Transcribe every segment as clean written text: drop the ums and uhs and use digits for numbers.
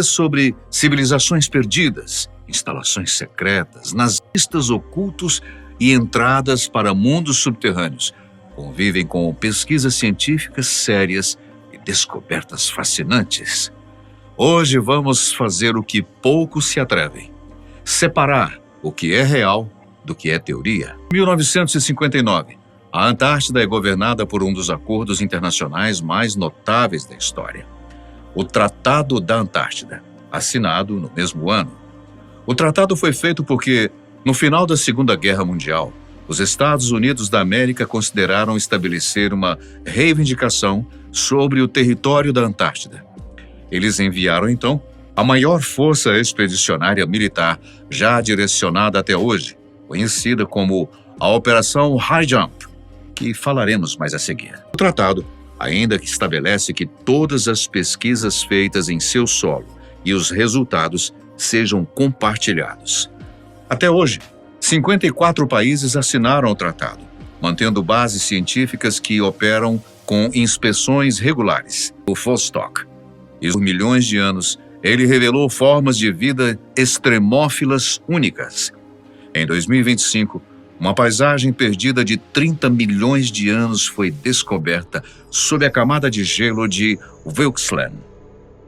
Sobre civilizações perdidas, instalações secretas, nazistas ocultos e entradas para mundos subterrâneos convivem com pesquisas científicas sérias e descobertas fascinantes. Hoje vamos fazer o que poucos se atrevem: separar o que é real do que é teoria. Em 1959, a Antártida é governada por um dos acordos internacionais mais notáveis da história: o Tratado da Antártida, assinado no mesmo ano. O tratado foi feito porque, no final da Segunda Guerra Mundial, os Estados Unidos da América consideraram estabelecer uma reivindicação sobre o território da Antártida. Eles enviaram, então, a maior força expedicionária militar já direcionada até hoje, conhecida como a Operação High Jump, que falaremos mais a seguir. O tratado ainda que estabelece que todas as pesquisas feitas em seu solo e os resultados sejam compartilhados. Até hoje, 54 países assinaram o tratado, mantendo bases científicas que operam com inspeções regulares, o Vostok. E por milhões de anos, ele revelou formas de vida extremófilas únicas. Em 2025, uma paisagem perdida de 30 milhões de anos foi descoberta sob a camada de gelo de Wilkesland.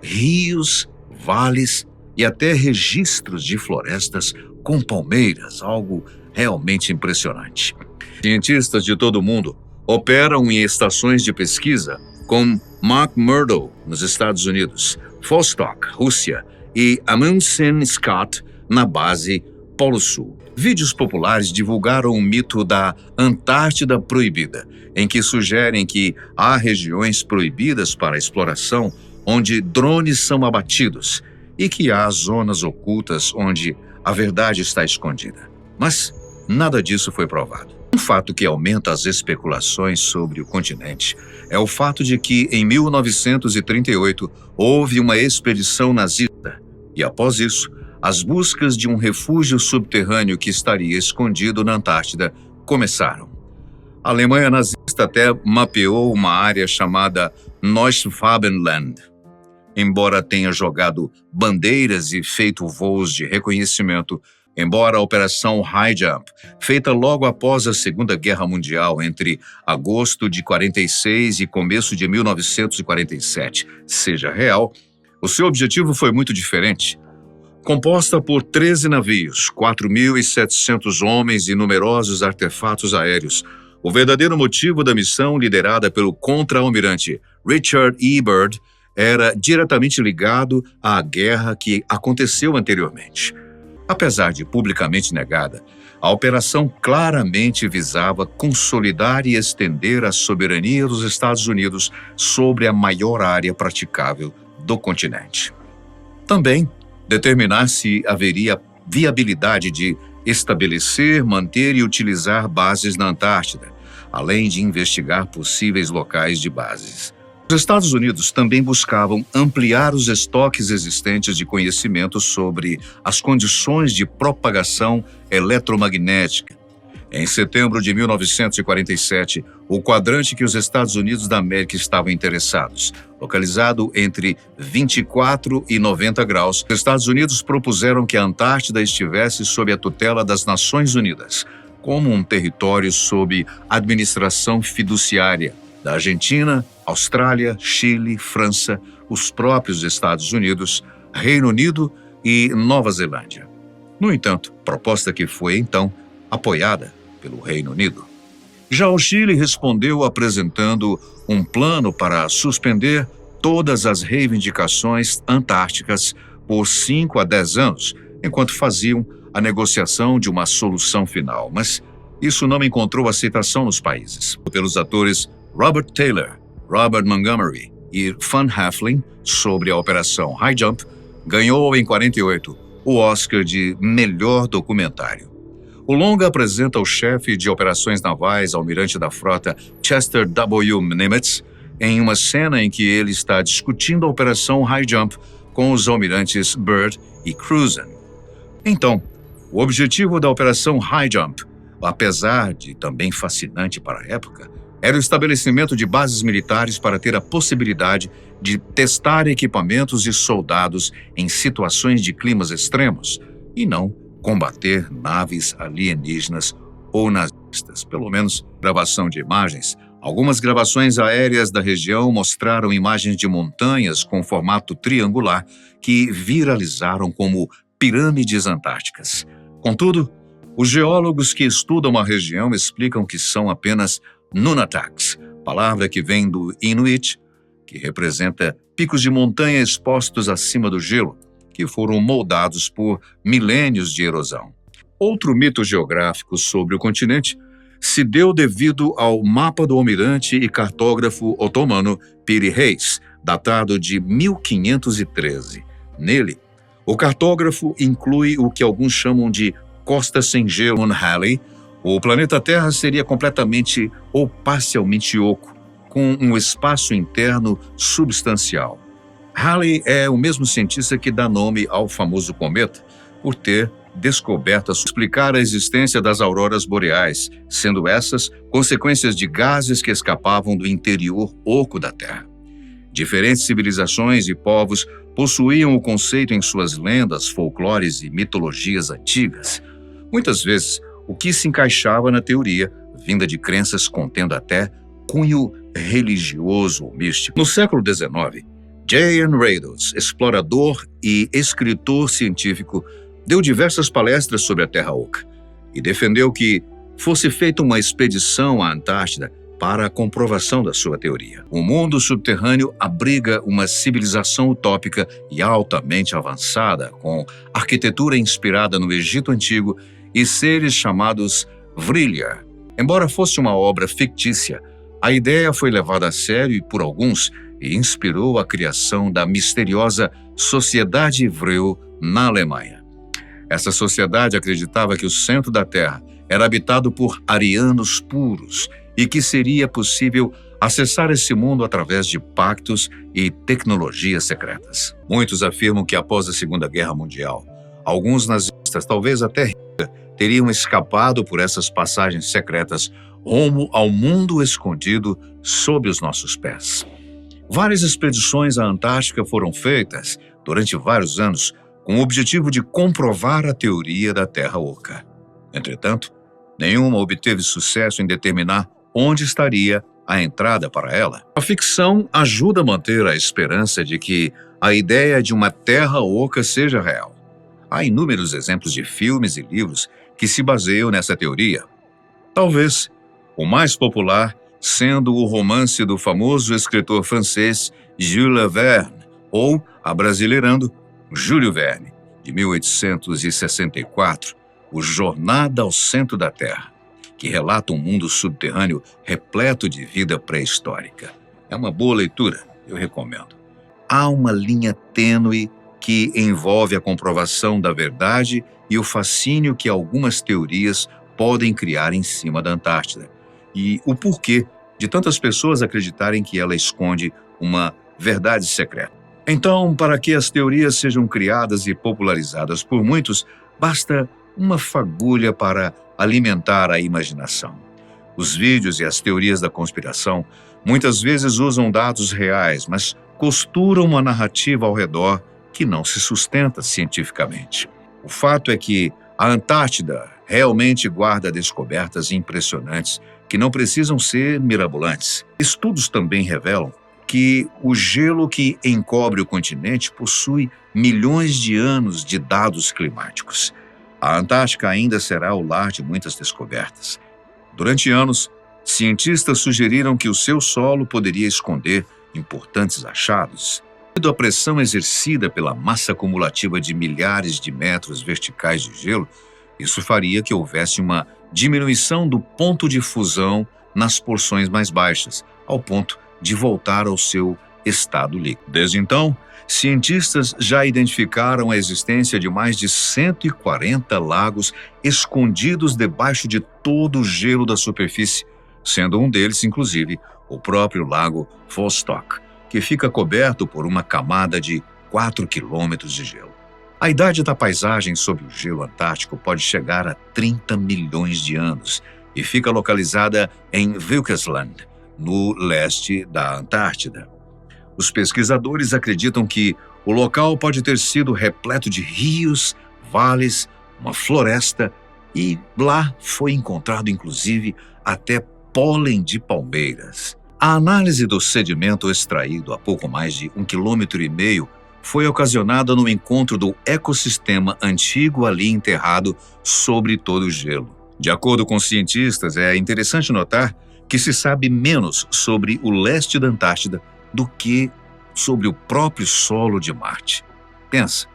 Rios, vales e até registros de florestas com palmeiras, algo realmente impressionante. Cientistas de todo o mundo operam em estações de pesquisa como McMurdo, nos Estados Unidos, Vostok, Rússia, e Amundsen Scott, na base Polo Sul. Vídeos populares divulgaram o mito da Antártida Proibida, em que sugerem que há regiões proibidas para exploração onde drones são abatidos e que há zonas ocultas onde a verdade está escondida. Mas nada disso foi provado. Um fato que aumenta as especulações sobre o continente é o fato de que, em 1938, houve uma expedição nazista e, após isso, as buscas de um refúgio subterrâneo que estaria escondido na Antártida começaram. A Alemanha nazista até mapeou uma área chamada Neuschwabenland. Embora tenha jogado bandeiras e feito voos de reconhecimento, embora a Operação High Jump, feita logo após a Segunda Guerra Mundial, entre agosto de 46 e começo de 1947, seja real, o seu objetivo foi muito diferente. Composta por 13 navios, 4.700 homens e numerosos artefatos aéreos, o verdadeiro motivo da missão, liderada pelo contra-almirante Richard E. Byrd, era diretamente ligado à guerra que aconteceu anteriormente. Apesar de publicamente negada, a operação claramente visava consolidar e estender a soberania dos Estados Unidos sobre a maior área praticável do continente. Também determinar se haveria viabilidade de estabelecer, manter e utilizar bases na Antártida, além de investigar possíveis locais de bases. Os Estados Unidos também buscavam ampliar os estoques existentes de conhecimento sobre as condições de propagação eletromagnética. Em setembro de 1947, o quadrante que os Estados Unidos da América estavam interessados, localizado entre 24 e 90 graus, os Estados Unidos propuseram que a Antártida estivesse sob a tutela das Nações Unidas, como um território sob administração fiduciária da Argentina, Austrália, Chile, França, os próprios Estados Unidos, Reino Unido e Nova Zelândia. No entanto, proposta que foi, então, apoiada pelo Reino Unido. Já o Chile respondeu apresentando um plano para suspender todas as reivindicações antárticas por 5 a 10 anos, enquanto faziam a negociação de uma solução final. Mas isso não encontrou aceitação nos países. Pelos atores Robert Taylor, Robert Montgomery e Van Heflin, sobre a Operação High Jump, ganhou em 48 o Oscar de melhor documentário. O longa apresenta o chefe de operações navais, almirante da frota Chester W. Nimitz, em uma cena em que ele está discutindo a Operação High Jump com os almirantes Byrd e Cruzen. Então, o objetivo da Operação High Jump, apesar de também fascinante para a época, era o estabelecimento de bases militares para ter a possibilidade de testar equipamentos e soldados em situações de climas extremos e não combater naves alienígenas ou nazistas. Pelo menos gravação de imagens. Algumas gravações aéreas da região mostraram imagens de montanhas com formato triangular que viralizaram como pirâmides antárticas. Contudo, os geólogos que estudam a região explicam que são apenas nunataks, palavra que vem do Inuit, que representa picos de montanha expostos acima do gelo, que foram moldados por milênios de erosão. Outro mito geográfico sobre o continente se deu devido ao mapa do almirante e cartógrafo otomano Piri Reis, datado de 1513. Nele, o cartógrafo inclui o que alguns chamam de costa sem gelo Halley. O planeta Terra seria completamente ou parcialmente oco, com um espaço interno substancial. Halley é o mesmo cientista que dá nome ao famoso cometa, por ter descoberto explicar a existência das auroras boreais, sendo essas consequências de gases que escapavam do interior oco da Terra. Diferentes civilizações e povos possuíam o conceito em suas lendas, folclores e mitologias antigas. Muitas vezes, o que se encaixava na teoria, vinda de crenças contendo até cunho religioso ou místico. No século XIX, J.N. Reynolds, explorador e escritor científico, deu diversas palestras sobre a Terra Oca e defendeu que fosse feita uma expedição à Antártida para a comprovação da sua teoria. O mundo subterrâneo abriga uma civilização utópica e altamente avançada, com arquitetura inspirada no Egito Antigo e seres chamados Vrilya. Embora fosse uma obra fictícia, a ideia foi levada a sério por alguns e inspirou a criação da misteriosa Sociedade Vril na Alemanha. Essa sociedade acreditava que o centro da Terra era habitado por arianos puros e que seria possível acessar esse mundo através de pactos e tecnologias secretas. Muitos afirmam que após a Segunda Guerra Mundial, alguns nazistas, talvez até Hitler, teriam escapado por essas passagens secretas rumo ao mundo escondido sob os nossos pés. Várias expedições à Antártica foram feitas durante vários anos com o objetivo de comprovar a teoria da Terra Oca. Entretanto, nenhuma obteve sucesso em determinar onde estaria a entrada para ela. A ficção ajuda a manter a esperança de que a ideia de uma Terra Oca seja real. Há inúmeros exemplos de filmes e livros que se baseiam nessa teoria. Talvez o mais popular sendo o romance do famoso escritor francês Jules Verne, ou, abrasileirando, Júlio Verne, de 1864, O Jornada ao Centro da Terra, que relata um mundo subterrâneo repleto de vida pré-histórica. É uma boa leitura, eu recomendo. Há uma linha tênue que envolve a comprovação da verdade e o fascínio que algumas teorias podem criar em cima da Antártida, e o porquê de tantas pessoas acreditarem que ela esconde uma verdade secreta. Então, para que as teorias sejam criadas e popularizadas por muitos, basta uma fagulha para alimentar a imaginação. Os vídeos e as teorias da conspiração muitas vezes usam dados reais, mas costuram uma narrativa ao redor que não se sustenta cientificamente. O fato é que a Antártida realmente guarda descobertas impressionantes que não precisam ser mirabolantes. Estudos também revelam que o gelo que encobre o continente possui milhões de anos de dados climáticos. A Antártica ainda será o lar de muitas descobertas. Durante anos, cientistas sugeriram que o seu solo poderia esconder importantes achados. Devido à pressão exercida pela massa acumulativa de milhares de metros verticais de gelo, isso faria que houvesse uma diminuição do ponto de fusão nas porções mais baixas, ao ponto de voltar ao seu estado líquido. Desde então, cientistas já identificaram a existência de mais de 140 lagos escondidos debaixo de todo o gelo da superfície, sendo um deles, inclusive, o próprio Lago Vostok, que fica coberto por uma camada de 4 quilômetros de gelo. A idade da paisagem sob o gelo antártico pode chegar a 30 milhões de anos e fica localizada em Wilkesland, no leste da Antártida. Os pesquisadores acreditam que o local pode ter sido repleto de rios, vales, uma floresta e lá foi encontrado inclusive até pólen de palmeiras. A análise do sedimento extraído a pouco mais de 1,5 km foi ocasionada no encontro do ecossistema antigo ali enterrado sobre todo o gelo. De acordo com cientistas, é interessante notar que se sabe menos sobre o leste da Antártida do que sobre o próprio solo de Marte. Pensa.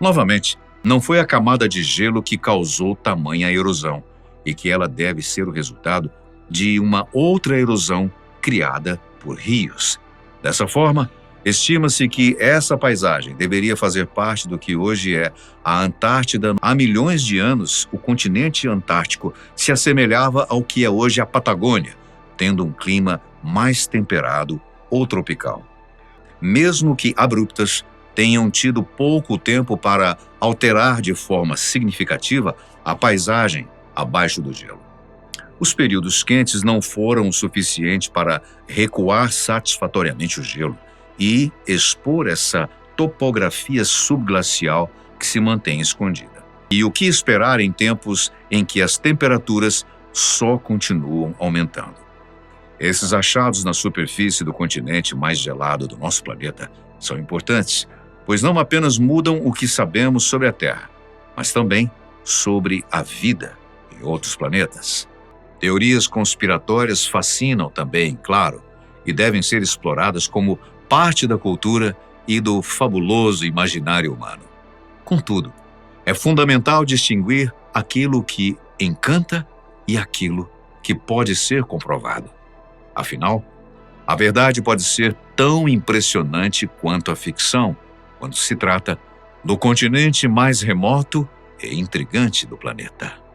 Novamente, não foi a camada de gelo que causou tamanha erosão, e que ela deve ser o resultado de uma outra erosão criada por rios. Dessa forma, estima-se que essa paisagem deveria fazer parte do que hoje é a Antártida. Há milhões de anos, o continente antártico se assemelhava ao que é hoje a Patagônia, tendo um clima mais temperado ou tropical. Mesmo que abruptas, tenham tido pouco tempo para alterar de forma significativa a paisagem abaixo do gelo. Os períodos quentes não foram o suficiente para recuar satisfatoriamente o gelo e expor essa topografia subglacial que se mantém escondida. E o que esperar em tempos em que as temperaturas só continuam aumentando? Esses achados na superfície do continente mais gelado do nosso planeta são importantes, pois não apenas mudam o que sabemos sobre a Terra, mas também sobre a vida em outros planetas. Teorias conspiratórias fascinam também, claro, e devem ser exploradas como parte da cultura e do fabuloso imaginário humano. Contudo, é fundamental distinguir aquilo que encanta e aquilo que pode ser comprovado. Afinal, a verdade pode ser tão impressionante quanto a ficção, quando se trata do continente mais remoto e intrigante do planeta.